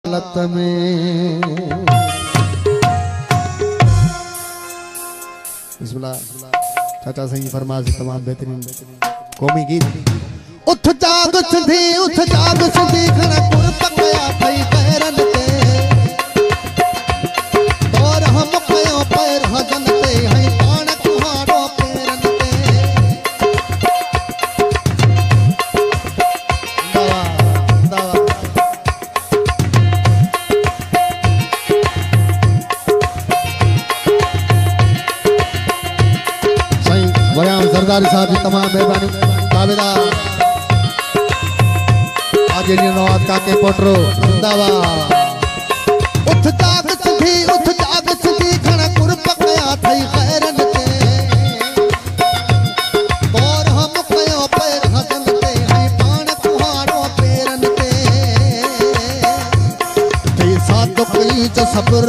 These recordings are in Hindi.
हालत में। बिस्मिल्लाह। चाचा सिंह फरमाज तमाम बेहतरीन कौमी गीत। उठ जाग सिंधी खड़ा कुर पकया थई पैरन ते और हम कयो पैर हजन ते हई पाण कुहाड़ो पैरन ते। दवा दवा सही वयाम सरदारी साहब जी तमाम मेहरबानी ताबेदार आज नवाज काके पोटरो जिंदाबाद। उठ जाग सिंधी खड़ा कुर पकया थई खैरन ते और हम कयो पैर हजन ते हई पाण कुहाड़ो पैरन ते। थई साथ कली जो सब्र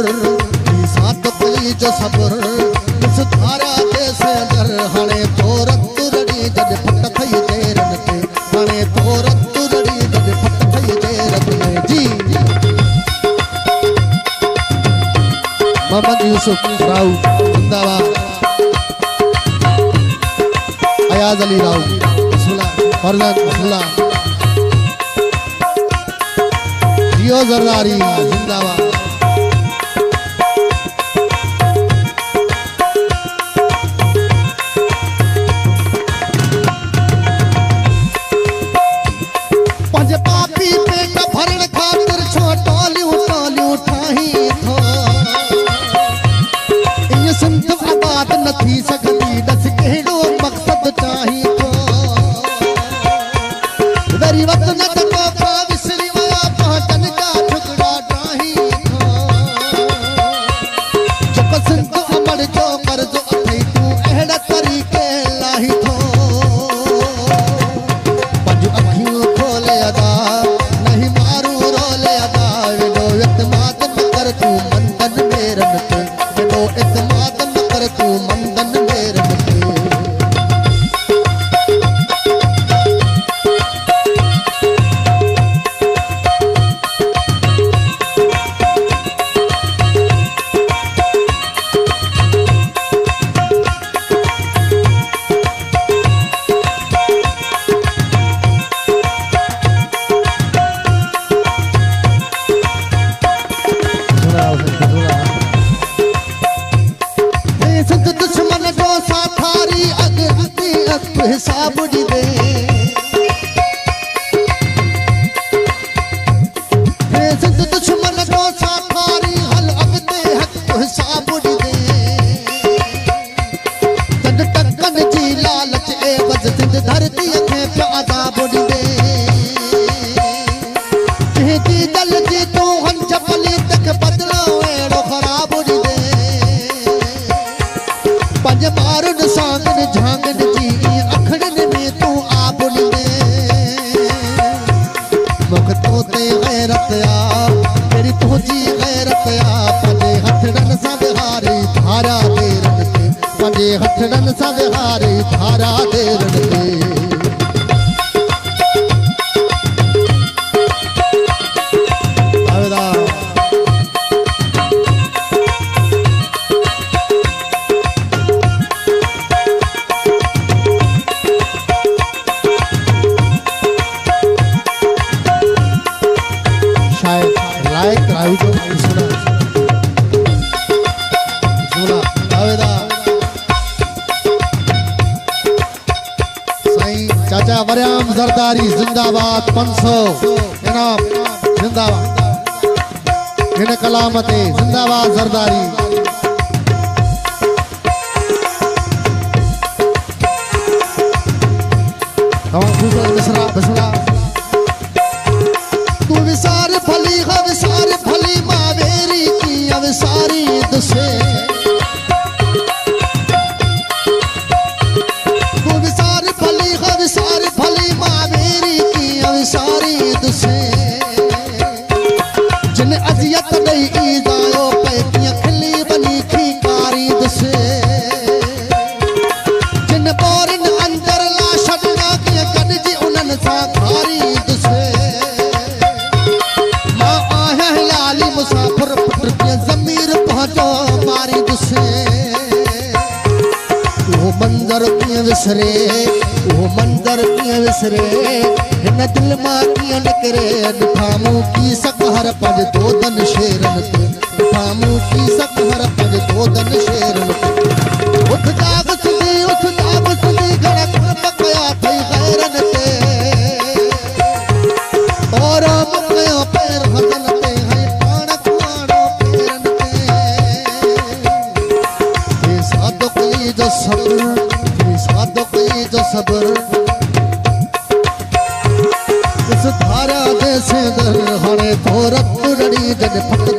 इस धारा जैसे दर हणे तोरत तुरड़ी जद फट थई देरन ते हणे तोरत तुरड़ी जद फट थई देरन में जी। मोहम्मद यूसुफ राउ जिंदाबाद। अयाज अली राउ बिस्मिल्लाह फरजाद बिस्मिल्लाह। जियो जरदारी जिंदाबाद। पापी पेट भरण खातिर छोटोलियूं ठाही थो इन सिंध आबाद न थी सघंदी दस कहिड़ो मक़सद चाही थो। वरी वतन को पा विसरी विया पहुचन जा ठुकड़ा ठाही थो। जेको सिंध अमर जो कर्ज अथई तूं अहिड़े तरीक़े लाही थो। पंज अखियूं खोले अदा नहीं मारू रोले अदा वेडो इत्माद न कर तू मंदन मेरन ते वेडो इत्माद न कर तू मंदन मेरन ते। दुश्मन जो साथारी अगती हिसाब दी दे सिंध दुश्मन जो साथारी हल अगते हिसाब दी दे। चंद टकन जी लालच एवज़ सिंध धरती खे पियो अज़ाब दी दे। जी दल जी तू हंज पली तक बदलो एड़ो खराब दी दे। पंज मारुन सांगन झांगन जी अखड़न में तू आब ॾे मुख तो ते गैरत आ तेरी तुझी गैरत आ। पंजे हथड़न सां विहारी धारा देरन ते पंजे हथड़न सां विहारी धारा देरन ते। लायक राहु जो सुना दावेदार साईं चाचा वरियाम जरदारी जिंदाबाद। 500 इनाम जिंदाबाद। हिन कलाम ते जिंदाबाद जरदारी। तू विसार भली मावेरी की अवसारी दुसे। तू विसार भली मावेरी की अवसारी दुसे। जिन अजियत दई ईज़ायो पैतियां खिली बनी थी कारी दुसे। जिन बोरन अंदर ला छड़ना के गॾिजी उन्हनि सां खारी दुसे। मां आहियां कीअं विसरे वो मंदर कीअं विसरे हिन दिल मां कीअं निकिरे ॾिठा मूं की सकहर पंज दोदन शेरन ते ॾिठा मूं की सकहर पंज दोदन शेरन ते उठ जाग सुधी घड़ा कर्म कया थई गैरन ते और मुकयो पैर हदन ते है पाण कुआणो पेरन ते सादो कई जो सब्र इस धारा दे से दर हाणे थोरत रड़ी जन फट